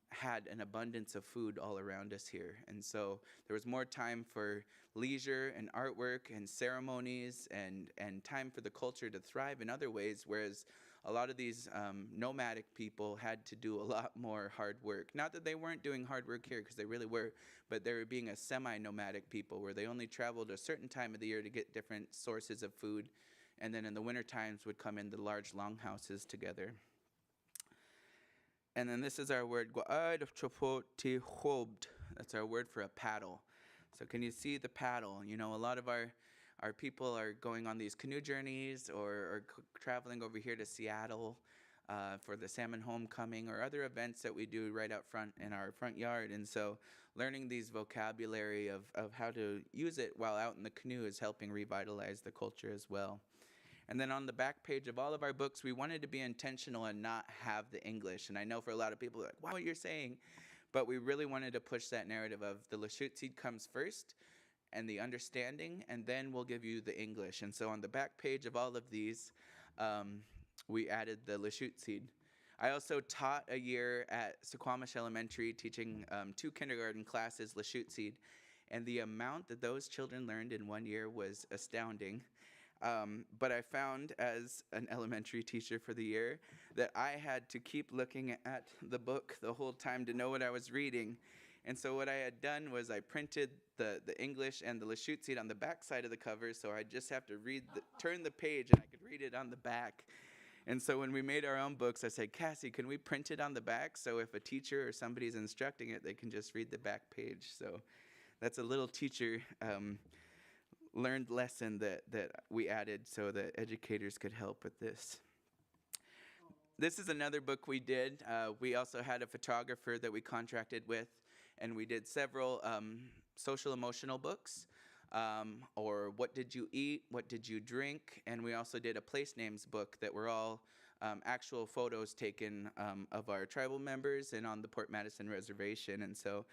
had an abundance of food all around us here. And so there was more time for leisure and artwork and ceremonies and time for the culture to thrive in other ways, whereas a lot of these nomadic people had to do a lot more hard work. Not that they weren't doing hard work here, because they really were, but they were being a semi-nomadic people where they only traveled a certain time of the year to get different sources of food, and then in the winter times would come into large longhouses together. And then this is our word, that's our word for a paddle. So can you see the paddle? A lot of our people are going on these canoe journeys or traveling over here to Seattle for the salmon homecoming or other events that we do right out front in our front yard. And so learning these vocabulary of how to use it while out in the canoe is helping revitalize the culture as well. And then on the back page of all of our books, we wanted to be intentional and not have the English. And I know for a lot of people, like, wow, what you're saying. But we really wanted to push that narrative of the Lushootseed comes first and the understanding, and then we'll give you the English. And so on the back page of all of these, we added the Lushootseed. I also taught a year at Suquamish Elementary teaching 2 kindergarten classes Lushootseed. And the amount that those children learned in 1 year was astounding. But I found as an elementary teacher for the year that I had to keep looking at the book the whole time to know what I was reading. And so what I had done was I printed the English and the Lushootseed on the back side of the cover, so I just have to turn the page and I could read it on the back. And so when we made our own books, I said, Cassie, can we print it on the back so if a teacher or somebody's instructing it, they can just read the back page. So that's a little teacher learned lesson that we added so that educators could help with this. This is another book we did. We also had a photographer that we contracted with, and we did several social emotional books, or what did you eat, what did you drink, and we also did a place names book that were all actual photos taken of our tribal members and on the Port Madison Reservation. And so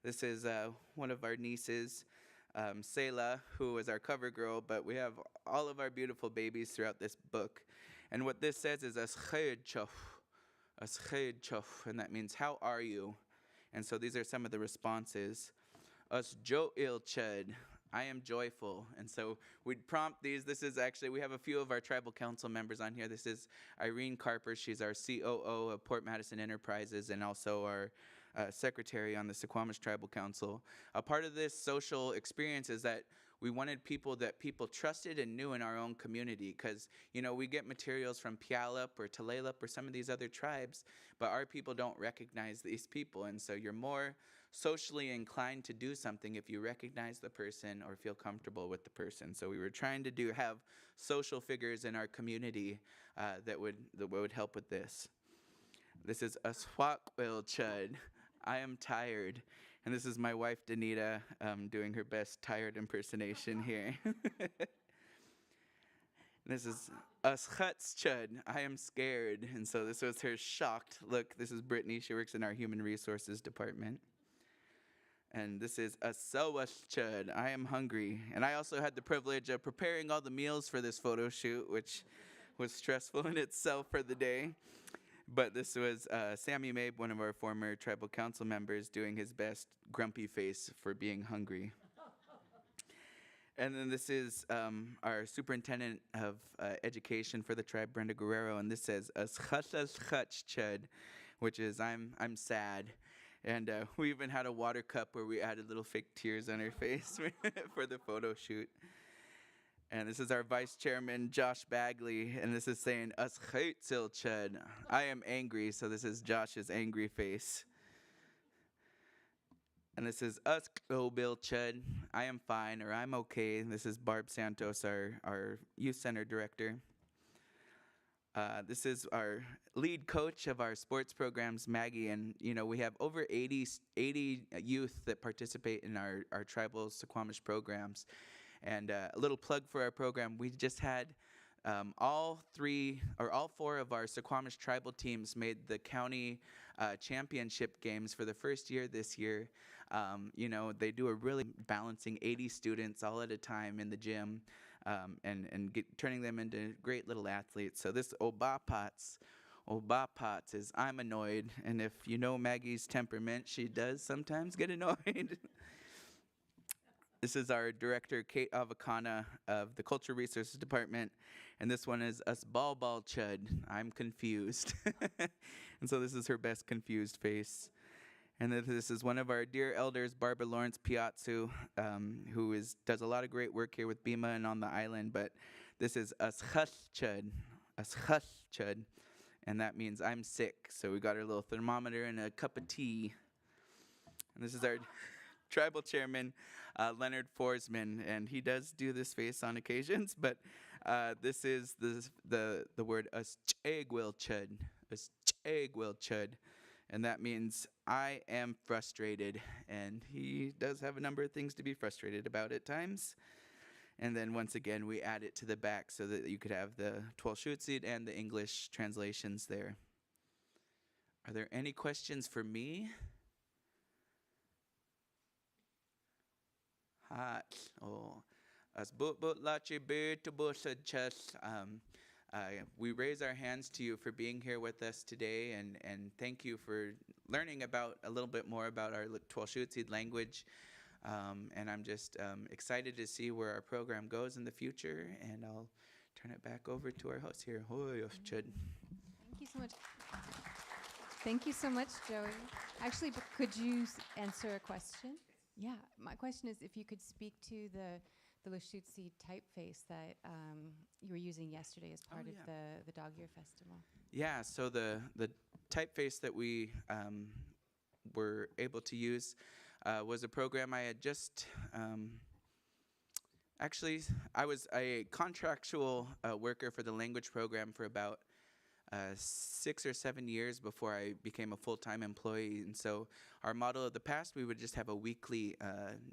this is one of our nieces, Selah, who is our cover girl, but we have all of our beautiful babies throughout this book. And what this says is Aschayed Chof, and that means how are you? And so these are some of the responses. Us Jo'il Chud, I am joyful. And so we'd prompt these. This is actually, we have a few of our tribal council members on here. This is Irene Carper. She's our COO of Port Madison Enterprises and also our secretary on the Suquamish Tribal Council. A part of this social experience is that we wanted people that people trusted and knew in our own community, because we get materials from Puyallup or Tulalip or some of these other tribes, but our people don't recognize these people, and so you're more socially inclined to do something if you recognize the person or feel comfortable with the person. So we were trying to have social figures in our community that would help with this. This is Aswakwil Chud. I am tired. And this is my wife, Danita, doing her best tired impersonation here. This is Aschuts Chud. I am scared. And so this was her shocked look. This is Brittany. She works in our human resources department. And this is Asawas Chud. I am hungry. And I also had the privilege of preparing all the meals for this photo shoot, which was stressful in itself for the day. But this was Sammy Mabe, one of our former tribal council members, doing his best grumpy face for being hungry. And then this is our superintendent of education for the tribe, Brenda Guerrero, and this says Chud, which is I'm sad. And we even had a water cup where we added little fake tears on her face for the photo shoot. And this is our vice chairman, Josh Bagley, and this is saying, Chud. I am angry, so this is Josh's angry face. And this is us, oh Bill Chud. I am fine, or I'm okay. This is Barb Santos, our youth center director. This is our lead coach of our sports programs, Maggie, and we have over 80 youth that participate in our tribal Suquamish programs. And a little plug for our program: we just had all four of our Suquamish tribal teams made the county championship games for the first year this year. They do a really balancing 80 students all at a time in the gym. Turning them into great little athletes. So this Obapats is I'm annoyed, and if you know Maggie's temperament, she does sometimes get annoyed. This is our director, Kate Avacana of the Culture Resources Department, and this one is us Ball Chud. I'm confused. And so this is her best confused face. And then this is one of our dear elders, Barbara Lawrence Piazzu, who does a lot of great work here with Bima and on the island. But this is us chud, and that means I'm sick. So we got our little thermometer and a cup of tea. And this is our tribal chairman, Leonard Forsman, and he does do this face on occasions. But this is the word us chagwil chud. And that means I am frustrated. And he does have a number of things to be frustrated about at times. And then once again, we add it to the back so that you could have the Lushootseed and the English translations there. Are there any questions for me? Hot. Oh. As but lachi beer to chest. We raise our hands to you for being here with us today, and thank you for learning a little bit more about our Lushootseed language. And I'm just excited to see where our program goes in the future, and I'll turn it back over to our host here. Thank you so much. Thank you so much, Joey. Actually, could you answer a question? Yeah, my question is if you could speak to the Lushootseed typeface that you were using yesterday as part of the DogEar Festival. Yeah, so the typeface that we were able to use was a program I had just... actually, I was a contractual worker for the language program for about 6 or 7 years before I became a full-time employee. And so our model of the past, we would just have a weekly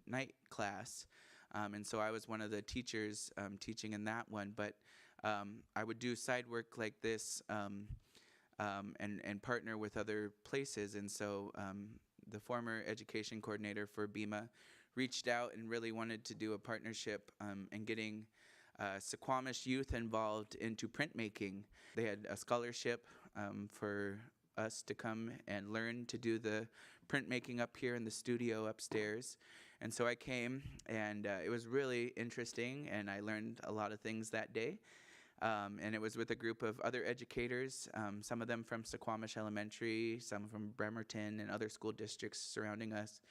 night class. And so I was one of the teachers teaching in that one. But I would do side work like this and partner with other places. And so the former education coordinator for Bima reached out and really wanted to do a partnership and getting Suquamish youth involved into printmaking. They had a scholarship for us to come and learn to do the printmaking up here in the studio upstairs. And so I came, and it was really interesting, and I learned a lot of things that day. And it was with a group of other educators, some of them from Suquamish Elementary, some from Bremerton and other school districts surrounding us.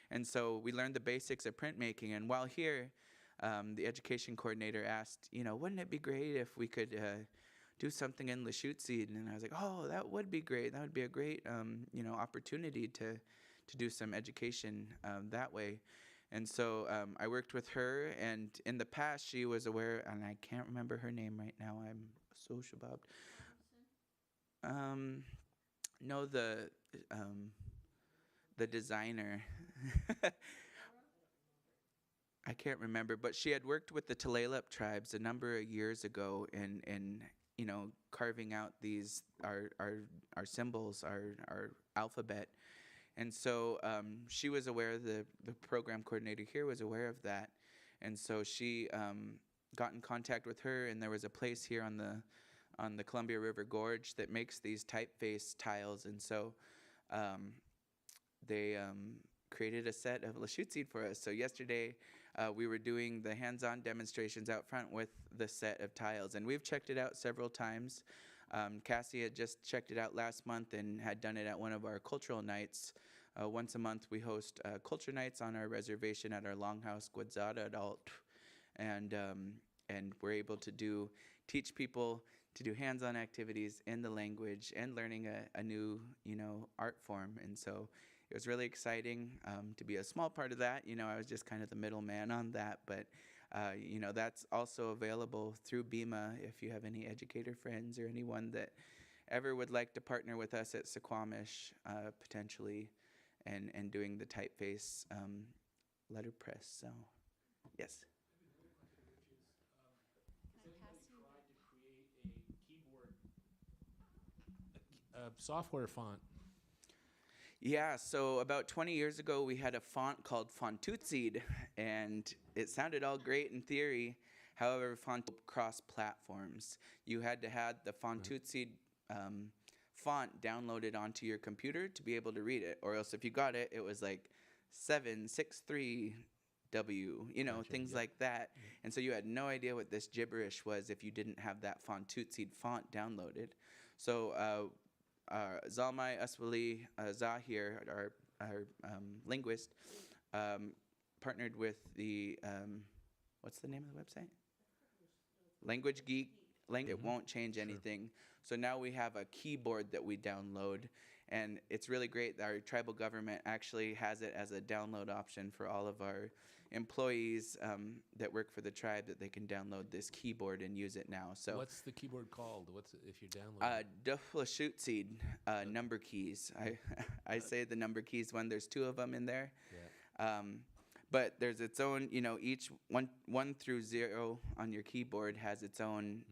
And so we learned the basics of printmaking. And while here, the education coordinator asked, wouldn't it be great if we could do something in Lushootseed? And I was like, oh, that would be great. That would be a great, opportunity to do some education that way. And so I worked with her, and in the past she was aware, and I can't remember her name right now. I'm so shababbed. No, the designer. I can't remember, but she had worked with the Tulalip tribes a number of years ago in carving out these our symbols, our alphabet. And so she was aware, the program coordinator here was aware of that. And so she got in contact with her, and there was a place here on the Columbia River Gorge that makes these typeface tiles. And so they created a set of Lushootseed for us. So yesterday we were doing the hands-on demonstrations out front with the set of tiles. And we've checked it out several times. Cassie had just checked it out last month and had done it at one of our cultural nights. Once a month, we host culture nights on our reservation at our longhouse, Guadzada Adult, and we're able to teach people to do hands-on activities in the language and learning a new art form. And so it was really exciting to be a small part of that. I was just kind of the middleman on that, but that's also available through BEMA if you have any educator friends or anyone that ever would like to partner with us at Suquamish, potentially, and doing the typeface letterpress. So, yes. Has anybody tried to create a keyboard, a software font? Yeah, so about 20 years ago, we had a font called Lushootseed, and it sounded all great in theory. However, font cross platforms. You had to have the Lushootseed font downloaded onto your computer to be able to read it, or else if you got it, it was like 763W, things like that. And so you had no idea what this gibberish was if you didn't have that Lushootseed font downloaded. So Zalmai Aswali Zahir, our linguist, partnered with the, what's the name of the website? Language Geek. It won't change anything. So now we have a keyboard that we download, and it's really great that our tribal government actually has it as a download option for all of our employees that work for the tribe, that they can download this keyboard and use it now. So What's the keyboard called? What's it, if you're downloading? Lushootseed number keys. I say the number keys when there's two of them in there. Yeah. But there's its own, each one through 0 on your keyboard has its own,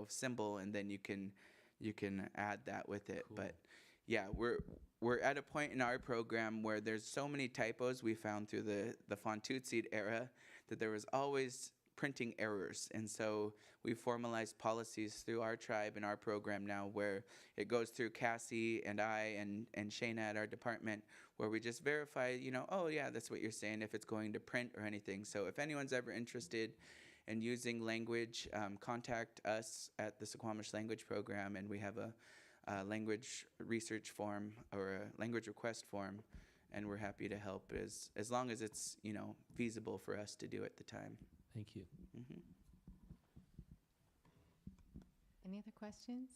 symbol, and then you can add that with it. Cool. But yeah, we're at a point in our program where there's so many typos we found through the Lushootseed era that there was always printing errors. And so we formalized policies through our tribe and our program now, where it goes through Cassie and I and Shayna at our department, where we just verify, oh yeah, that's what you're saying, if it's going to print or anything. So if anyone's ever interested in using language, contact us at the Suquamish Language Program, and we have a language research form or a language request form, and we're happy to help as long as it's feasible for us to do at the time. Thank you. Mm-hmm. Any other questions?